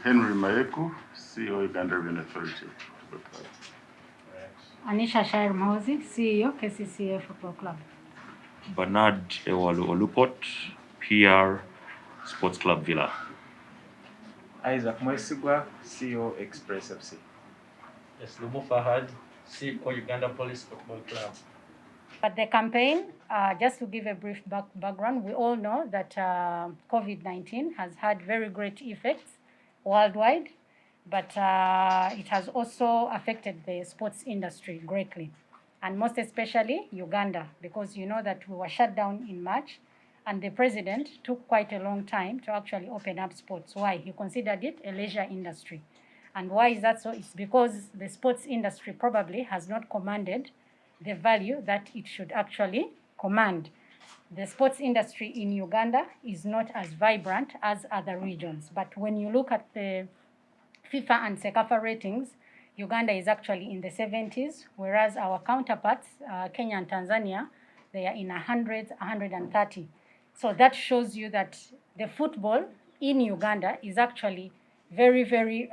Henry Maeku, CEO, Uganda Revenue Authority. Anisha Shair Mozi, CEO, KCCA Football Club. Bernard Ewalu Olupot, PR, Sports Club Villa. Isaac Mwesigwa, CEO, Express FC. Yes, Lumu Fahad, CEO, Uganda Police Football Club. But the campaign, just to give a brief background, we all know that COVID-19 has had very great effects worldwide, but it has also affected the sports industry greatly, and most especially Uganda, because you know that we were shut down in March, and the president took quite a long time to actually open up sports. Why? He considered it a leisure industry. And why is that so? It's because the sports industry probably has not commanded the value that it should actually command. The sports industry in Uganda is not as vibrant as other regions. But when you look at the FIFA and CECAFA ratings, Uganda is actually in the 70s, whereas our counterparts, Kenya and Tanzania, they are in 100s, 130. So that shows you that the football in Uganda is actually very, very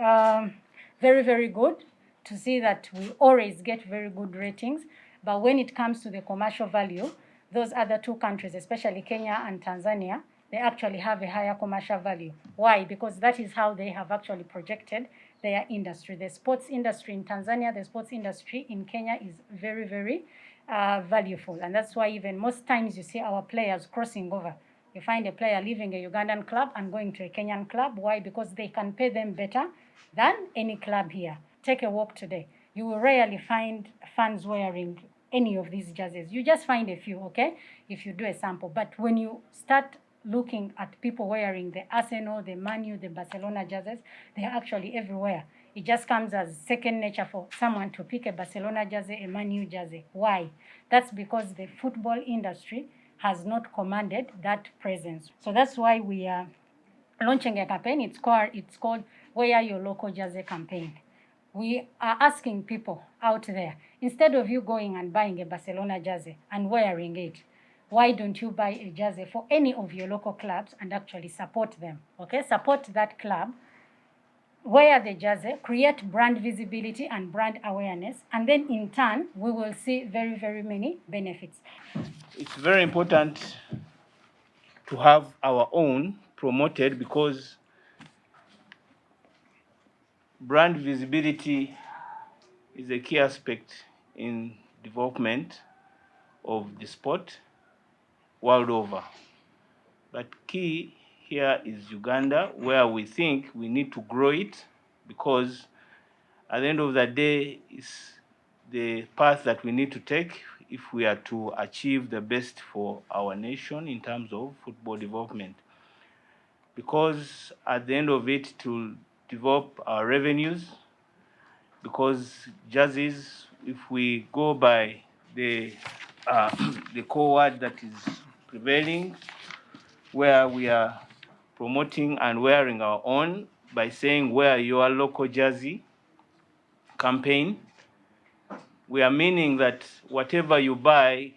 good, to see that we always get very good ratings. But when it comes to the commercial value, those other two countries, especially Kenya and Tanzania, they actually have a higher commercial value. Why? Because that is how they have actually projected their industry. The sports industry in Tanzania, the sports industry in Kenya is very, very valuable. And that's why even most times you see our players crossing over. You find a player leaving a Ugandan club and going to a Kenyan club. Why? Because they can pay them better than any club here. Take a walk today. You will rarely find fans wearing any of these jerseys. You just find a few, okay, if you do a sample. But when you start looking at people wearing the Arsenal, the Man U, the Barcelona jerseys, they are actually everywhere. It just comes as second nature for someone to pick a Barcelona jersey, a Man U jersey. Why? That's because the football industry has not commanded that presence. So that's why we are launching a campaign. It's called Wear Your Local Jersey campaign. We are asking people out there, instead of you going and buying a Barcelona jersey and wearing it, why don't you buy a jersey for any of your local clubs and actually support them, okay? Support that club, wear the jersey, create brand visibility and brand awareness, and then in turn, we will see very, very many benefits. It's very important to have our own promoted, because brand visibility is a key aspect in development of the sport world over. But key here is Uganda, where we think we need to grow it, because at the end of the day, it's the path that we need to take if we are to achieve the best for our nation in terms of football development. Because at the end of it, to develop our revenues, because jerseys, if we go by the core word that is prevailing, where we are promoting and wearing our own by saying wear your local jersey campaign, we are meaning that whatever you buy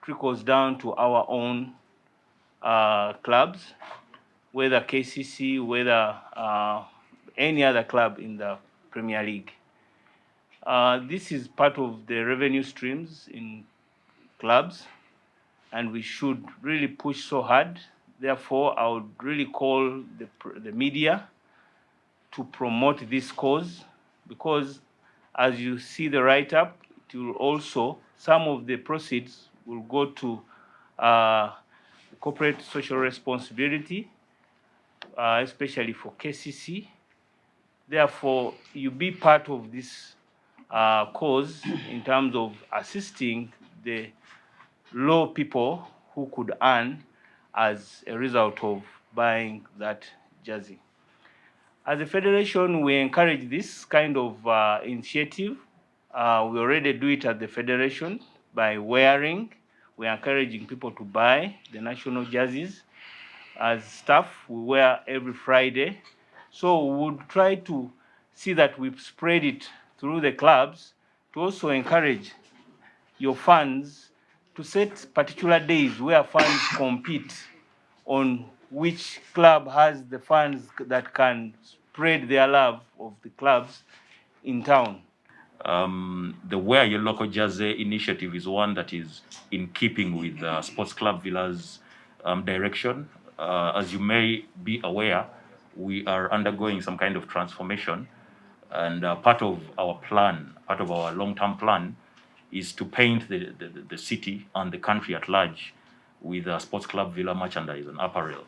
trickles down to our own clubs, whether KCC, whether any other club in the Premier League. This is part of the revenue streams in clubs, and we should really push so hard. Therefore, I would really call the media to promote this cause, because as you see the write-up, it will also, some of the proceeds will go to corporate social responsibility, especially for KCC. Therefore, you be part of this cause in terms of assisting the low people who could earn as a result of buying that jersey. As a federation, we encourage this kind of initiative. We already do it at the federation by wearing. We're encouraging people to buy the national jerseys. As staff, we wear every Friday. So we would try to see that we spread it through the clubs to also encourage your fans to set particular days where fans compete on which club has the fans that can spread their love of the clubs in town. The Wear Your Local Jersey initiative is one that is in keeping with Sports Club Villa's direction. As you may be aware, we are undergoing some kind of transformation, and part of our plan, part of our long-term plan, is to paint the city and the country at large with Sports Club Villa merchandise and apparel.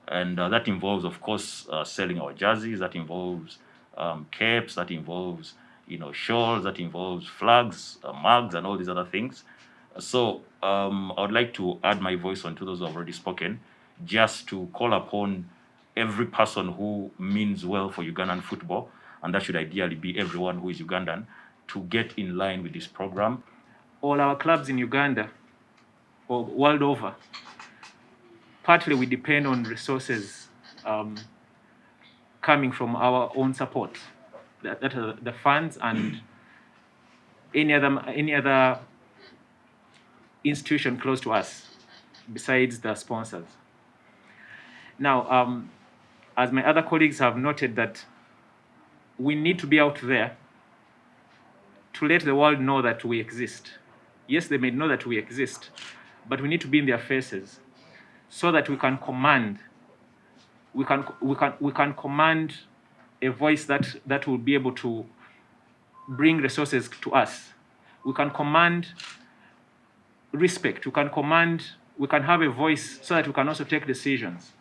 And that involves, of course, selling our jerseys, that involves capes, that involves shawls, that involves flags, mugs, and all these other things. So I would like to add my voice onto those who have already spoken, just to call upon every person who means well for Ugandan football, and that should ideally be everyone who is Ugandan, to get in line with this program. All our clubs in Uganda or world over, partly we depend on resources coming from our own support, that are the funds and any other institution close to us besides the sponsors. Now, as my other colleagues have noted, that we need to be out there to let the world know that we exist. Yes, they may know that we exist, but we need to be in their faces so that we can command a voice that will be able to bring resources to us. We can command respect. We can have a voice so that we can also take decisions.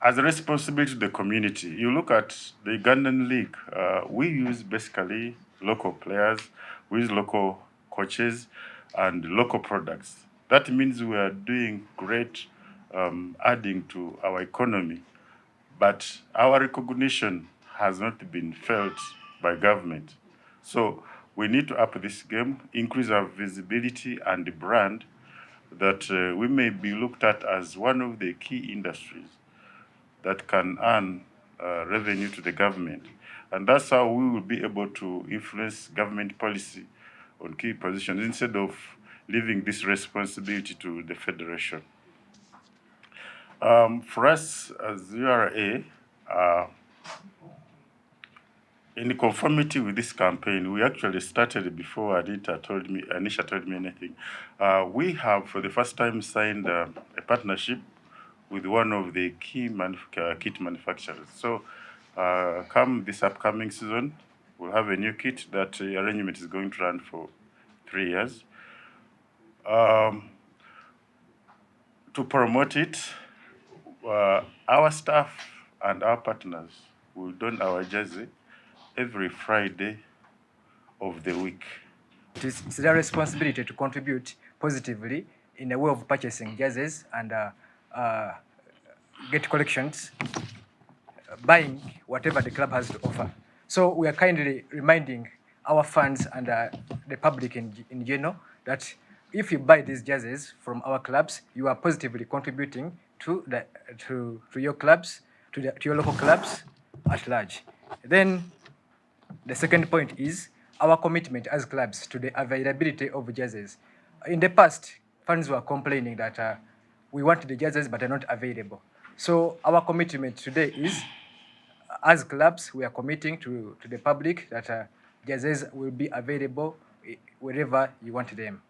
As a responsibility to the community, you look at the Ugandan League, we use basically local players, we use local coaches and local products. That means we are doing great adding to our economy, but our recognition has not been felt by government. So we need to up this game, increase our visibility and the brand, that we may be looked at as one of the key industries that can earn revenue to the government. And that's how we will be able to influence government policy on key positions instead of leaving this responsibility to the federation. For us as URA, in conformity with this campaign, we actually started before Anisha told me anything. We have, for the first time, signed a partnership with one of the key kit manufacturers. So come this upcoming season, we'll have a new kit. That arrangement is going to run for 3 years. To promote it, our staff and our partners will don our jersey every Friday of the week. It's their responsibility to contribute positively in a way of purchasing jerseys and get collections, buying whatever the club has to offer. So we are kindly reminding our fans and the public in general that if you buy these jerseys from our clubs, you are positively contributing to your clubs, to your local clubs at large. Then the second point is our commitment as clubs to the availability of jerseys. In the past, fans were complaining that we want the jerseys but are not available. So our commitment today is, as clubs, we are committing to the public that jerseys will be available wherever you want them.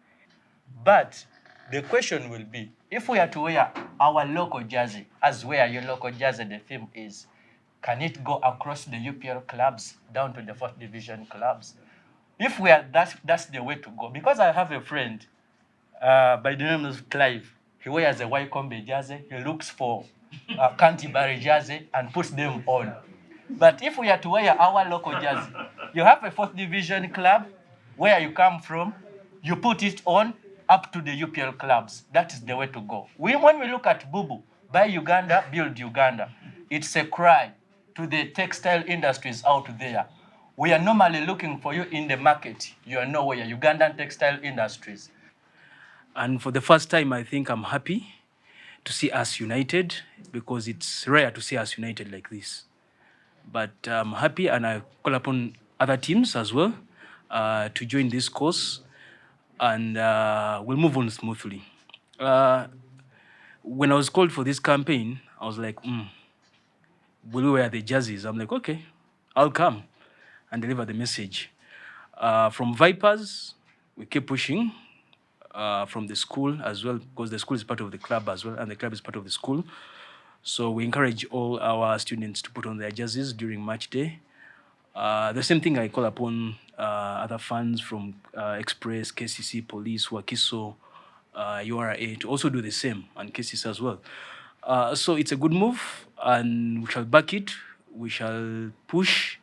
But the question will be, if we are to wear our local jersey, as wear your local jersey, the theme is, can it go across the UPL clubs down to the 4th division clubs? If we are, that's the way to go. Because I have a friend by the name of Clive. He wears a Wycombe jersey. He looks for a Canterbury jersey and puts them on. But if we are to wear our local jersey, you have a 4th division club where you come from, you put it on up to the UPL clubs. That is the way to go. When we look at Bubu, buy Uganda, build Uganda, it's a cry to the textile industries out there. We are normally looking for you in the market. You are nowhere, Ugandan textile industries. And for the first time, I think I'm happy to see us united, because it's rare to see us united like this. But I'm happy, and I call upon other teams as well to join this course, and we'll move on smoothly. When I was called for this campaign, I was like, will you wear the jerseys? I'm like, okay, I'll come and deliver the message. From Vipers, we keep pushing from the school as well, because the school is part of the club as well, and the club is part of the school. So we encourage all our students to put on their jerseys during match day. The same thing I call upon other fans from Express, KCC, Police, Wakiso, URA to also do the same, and KCC as well. So it's a good move, and we shall back it. We shall push